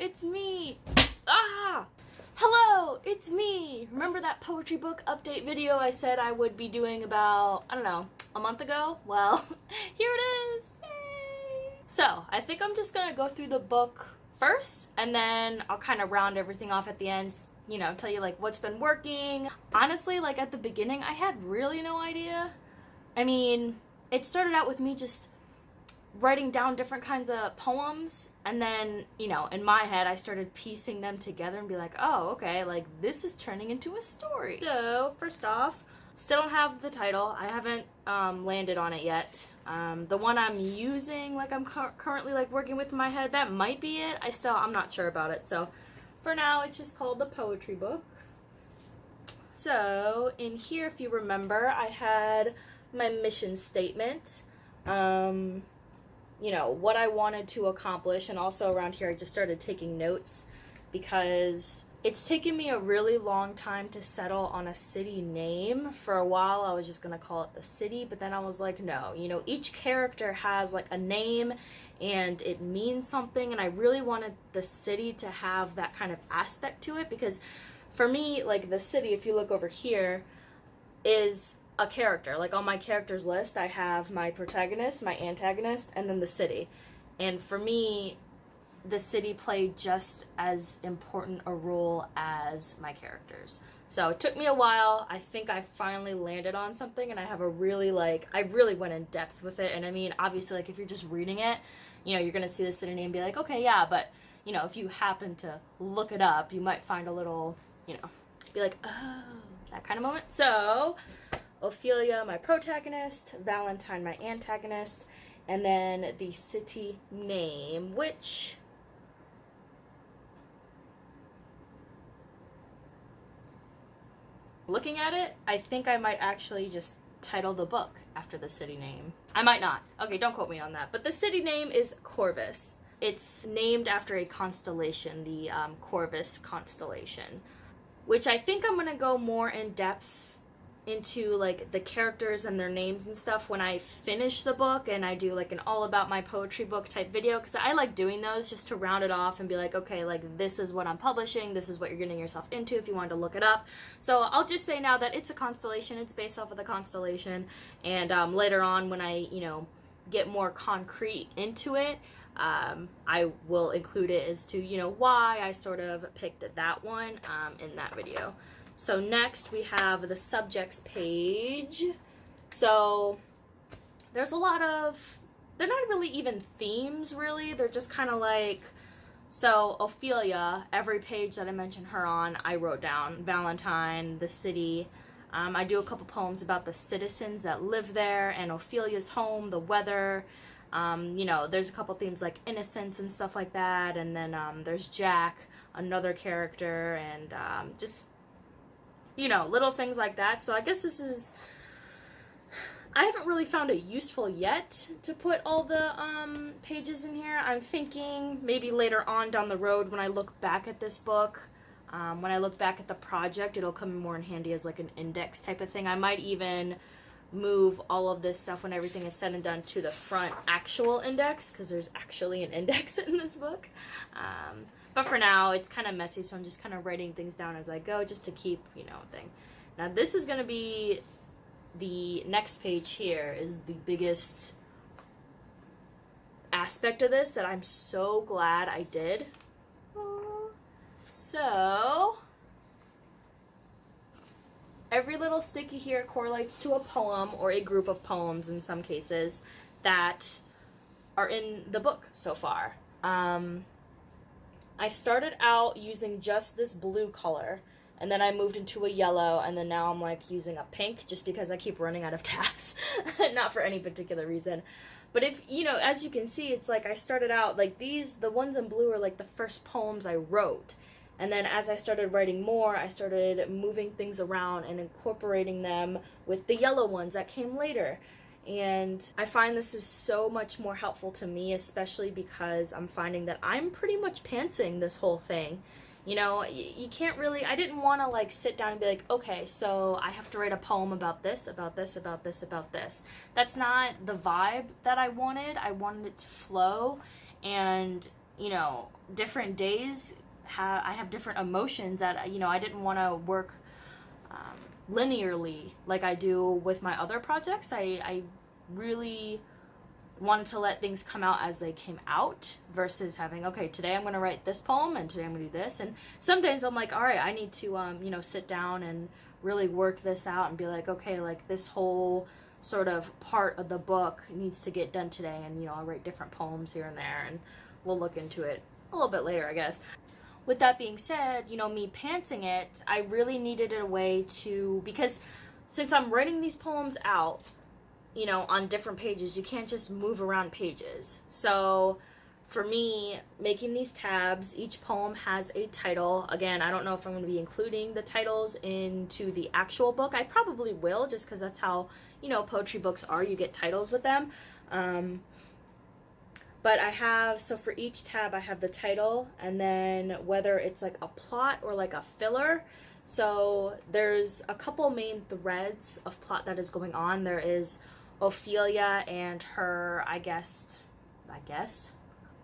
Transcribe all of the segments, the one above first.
it's me! Ah! Hello, it's me! Remember that poetry book update video I said I would be doing about, I don't know, a month ago? Well, here it is! Yay! So, I think I'm just gonna go through the book first, and then I'll kind of round everything off at the end, you know, tell you like what's been working. Honestly, like at the beginning, I had really no idea. I mean, it started out with me just writing down different kinds of poems, and then, you know, in my head I started piecing them together and be like, oh, okay, like this is turning into a story. So first off, still don't have the title. I haven't landed on it yet. The one I'm using, like I'm currently like working with in my head, that might be it. I'm not sure about it. So for now it's just called the poetry book. So in here, if you remember, I had my mission statement, you know, what I wanted to accomplish, and also around here I just started taking notes because it's taken me a really long time to settle on a city name. For a while I was just gonna call it the city, but then I was like, no, you know, each character has like a name and it means something, and I really wanted the city to have that kind of aspect to it, because for me, like the city, if you look over here, is a character. Like on my characters list, I have my protagonist, my antagonist, and then the city. And for me, the city played just as important a role as my characters. So it took me a while. I think I finally landed on something, and I have a really I really went in depth with it. And I mean, obviously, like if you're just reading it, you know, you're gonna see the city name and be like, okay, yeah, but you know, if you happen to look it up, you might find a little, you know, be like, oh, that kind of moment. So Ophelia, my protagonist, Valentine, my antagonist, and then the city name, which looking at it, I think I might actually just title the book after the city name. I might not. Okay, don't quote me on that. But the city name is Corvus. It's named after a constellation, the Corvus constellation, which I think I'm going to go more in depth into like the characters and their names and stuff when I finish the book and I do like an all about my poetry book type video, because I like doing those just to round it off and be like, okay, like this is what I'm publishing, this is what you're getting yourself into if you wanted to look it up. So I'll just say now that it's a constellation, it's based off of the constellation, and later on when I, you know, get more concrete into it, I will include it as to, you know, why I sort of picked that one in that video. So next we have the subjects page. So there's a lot of, they're not really even themes really, they're just kind of like, so Ophelia, every page that I mention her on, I wrote down. Valentine, the city. I do a couple poems about the citizens that live there, and Ophelia's home, the weather. You know, there's a couple themes like innocence and stuff like that, and then there's Jack, another character, and just, you know, little things like that. So I guess this is, I haven't really found it useful yet to put all the pages in here. I'm thinking maybe later on down the road when I look back at this book, when I look back at the project, it'll come more in handy as like an index type of thing. I might even move all of this stuff when everything is said and done to the front actual index, because there's actually an index in this book. But for now, it's kind of messy, so I'm just kind of writing things down as I go just to keep, you know, a thing. Now this is going to be, the next page here is the biggest aspect of this that I'm so glad I did. So every little sticky here correlates to a poem or a group of poems in some cases that are in the book so far. I started out using just this blue color, and then I moved into a yellow, and then now I'm like using a pink just because I keep running out of tabs. Not for any particular reason. But if, you know, as you can see, it's like I started out like these, the ones in blue are like the first poems I wrote. And then as I started writing more, I started moving things around and incorporating them with the yellow ones that came later. And I find this is so much more helpful to me, especially because I'm finding that I'm pretty much pantsing this whole thing. You know, you can't really, I didn't want to like sit down and be like, okay, so I have to write a poem about this, about this, about this, about this. That's not the vibe that I wanted. I wanted it to flow, and you know, different days I have different emotions that, you know, I didn't want to work linearly like I do with my other projects. I really wanted to let things come out as they came out versus having, okay, today I'm going to write this poem and today I'm going to do this. And some days I'm like, all right, I need to, you know, sit down and really work this out and be like, okay, like this whole sort of part of the book needs to get done today. And, you know, I'll write different poems here and there, and we'll look into it a little bit later, I guess. With that being said, you know, me pantsing it, I really needed a way to, because since I'm writing these poems out, you know, on different pages, you can't just move around pages. So for me, making these tabs, each poem has a title. Again, I don't know if I'm going to be including the titles into the actual book. I probably will, just because that's how, you know, poetry books are. You get titles with them. But I have, so for each tab, I have the title, and then whether it's like a plot or like a filler. So there's a couple main threads of plot that is going on. There is Ophelia and her,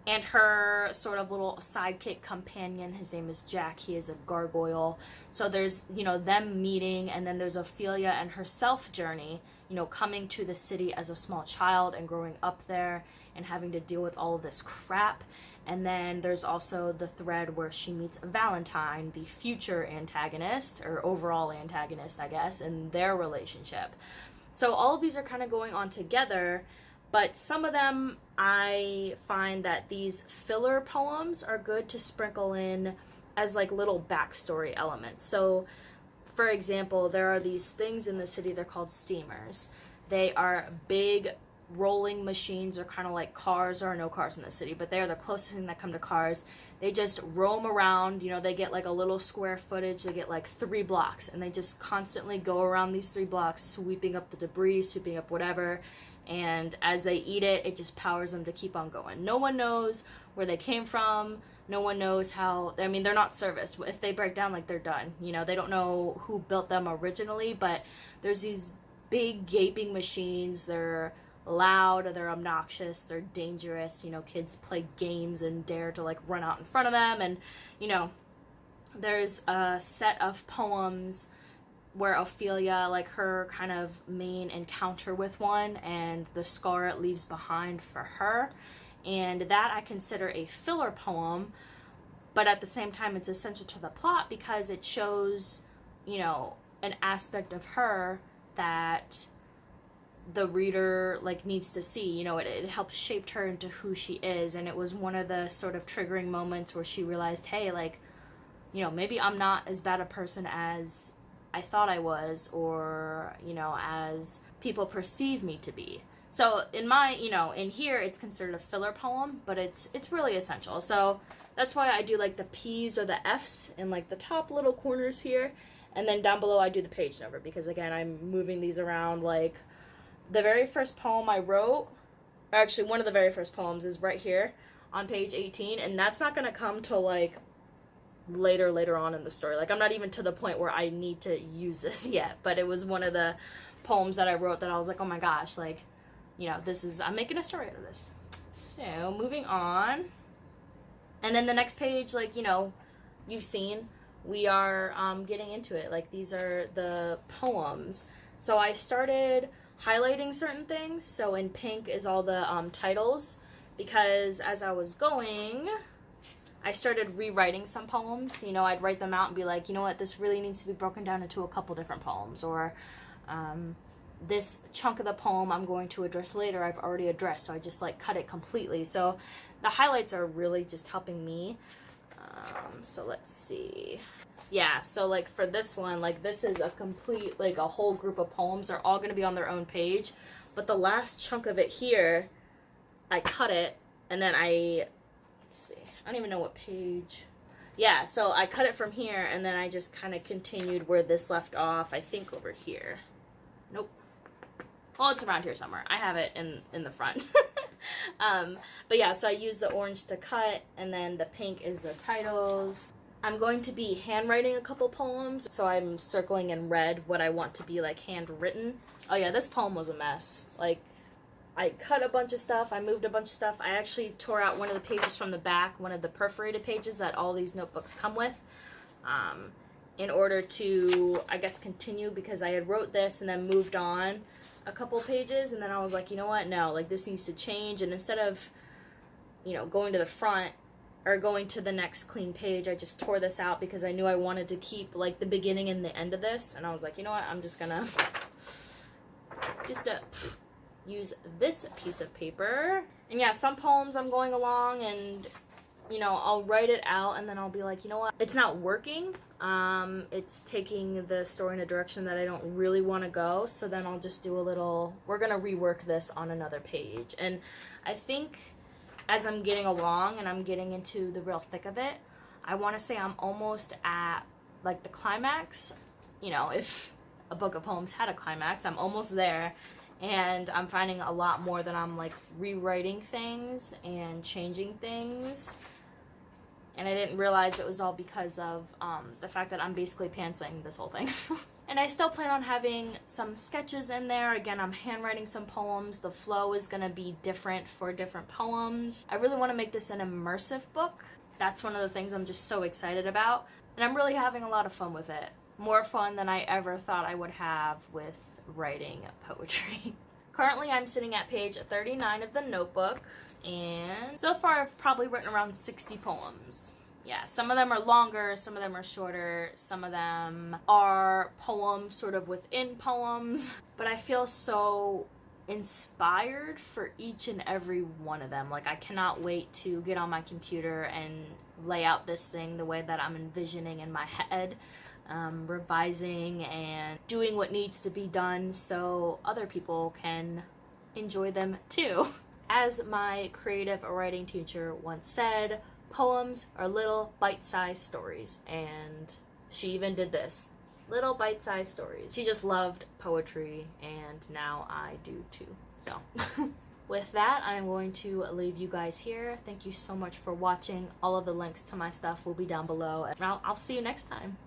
and her sort of little sidekick companion. His name is Jack. He is a gargoyle. So there's, you know, them meeting, and then there's Ophelia and her self journey, you know, coming to the city as a small child and growing up there and having to deal with all of this crap. And then there's also the thread where she meets Valentine, the future antagonist, or overall antagonist, I guess, in their relationship. So all of these are kind of going on together, but some of them I find that these filler poems are good to sprinkle in as like little backstory elements. So for example, there are these things in the city, they're called steamers. They are big rolling machines, or kind of like cars. There are no cars in the city, but they're the closest thing that come to cars. They just roam around, you know, they get like a little square footage, they get like 3 blocks, and they just constantly go around these 3 blocks, sweeping up the debris, sweeping up whatever, and as they eat it, it just powers them to keep on going. No one knows where they came from, no one knows how, I mean, they're not serviced. If they break down, like, they're done, you know, they don't know who built them originally, but there's these big gaping machines. They're loud, they're obnoxious, they're dangerous, you know, kids play games and dare to like run out in front of them. And, you know, there's a set of poems where Ophelia, like her kind of main encounter with one and the scar it leaves behind for her, and that I consider a filler poem, but at the same time it's essential to the plot because it shows, you know, an aspect of her that the reader like needs to see. You know, it helps shape her into who she is, and it was one of the sort of triggering moments where she realized, hey, like, you know, maybe I'm not as bad a person as I thought I was, or, you know, as people perceive me to be. So in my, you know, in here it's considered a filler poem, but it's really essential. So that's why I do like the P's or the F's in like the top little corners here, and then down below I do the page number, because again, I'm moving these around. Like the very first poem I wrote, or actually one of the very first poems, is right here on page 18, and that's not going to come till like later on in the story. Like I'm not even to the point where I need to use this yet, but it was one of the poems that I wrote that I was like, oh my gosh, like, you know, this is, I'm making a story out of this. So moving on, and then the next page, like, you know, you've seen, we are getting into it. Like these are the poems. So I started highlighting certain things. So in pink is all the titles, because as I was going, I started rewriting some poems. You know, I'd write them out and be like, you know what, this really needs to be broken down into a couple different poems, or this chunk of the poem I'm going to address later I've already addressed, so I just like cut it completely. So the highlights are really just helping me. So let's see. Yeah, so like for this one, like this is a complete, like a whole group of poems. They're all going to be on their own page, but the last chunk of it here, I cut it, and then let's see, I don't even know what page. Yeah, so I cut it from here, and then I just kind of continued where this left off, I think over here. Nope. Well, it's around here somewhere. I have it in the front. But yeah, so I used the orange to cut, and then the pink is the titles. I'm going to be handwriting a couple poems, so I'm circling in red what I want to be like handwritten. Oh yeah, this poem was a mess. Like, I cut a bunch of stuff, I moved a bunch of stuff. I actually tore out one of the pages from the back, one of the perforated pages that all these notebooks come with, in order to, I guess, continue, because I had wrote this and then moved on a couple pages, and then I was like, you know what, no, like this needs to change, and instead of, you know, going to the front or going to the next clean page, I just tore this out because I knew I wanted to keep like the beginning and the end of this, and I was like, you know what, I'm just gonna use this piece of paper. And yeah, some poems I'm going along and, you know, I'll write it out and then I'll be like, you know what, it's not working. It's taking the story in a direction that I don't really want to go, so then I'll just do a little, we're gonna rework this on another page. And I think as I'm getting along and I'm getting into the real thick of it, I want to say I'm almost at like the climax. You know, if a book of poems had a climax, I'm almost there. And I'm finding a lot more that I'm like rewriting things and changing things. And I didn't realize it was all because of the fact that I'm basically pantsing this whole thing. And I still plan on having some sketches in there. Again, I'm handwriting some poems. The flow is going to be different for different poems. I really want to make this an immersive book. That's one of the things I'm just so excited about. And I'm really having a lot of fun with it. More fun than I ever thought I would have with writing poetry. Currently, I'm sitting at page 39 of the notebook. And so far I've probably written around 60 poems. Yeah, some of them are longer, some of them are shorter, some of them are poems sort of within poems. But I feel so inspired for each and every one of them. Like, I cannot wait to get on my computer and lay out this thing the way that I'm envisioning in my head. Revising and doing what needs to be done so other people can enjoy them too. As my creative writing teacher once said, poems are little bite-sized stories, and she even did this. Little bite-sized stories. She just loved poetry, and now I do too. So, with that, I'm going to leave you guys here. Thank you so much for watching. All of the links to my stuff will be down below, and I'll see you next time.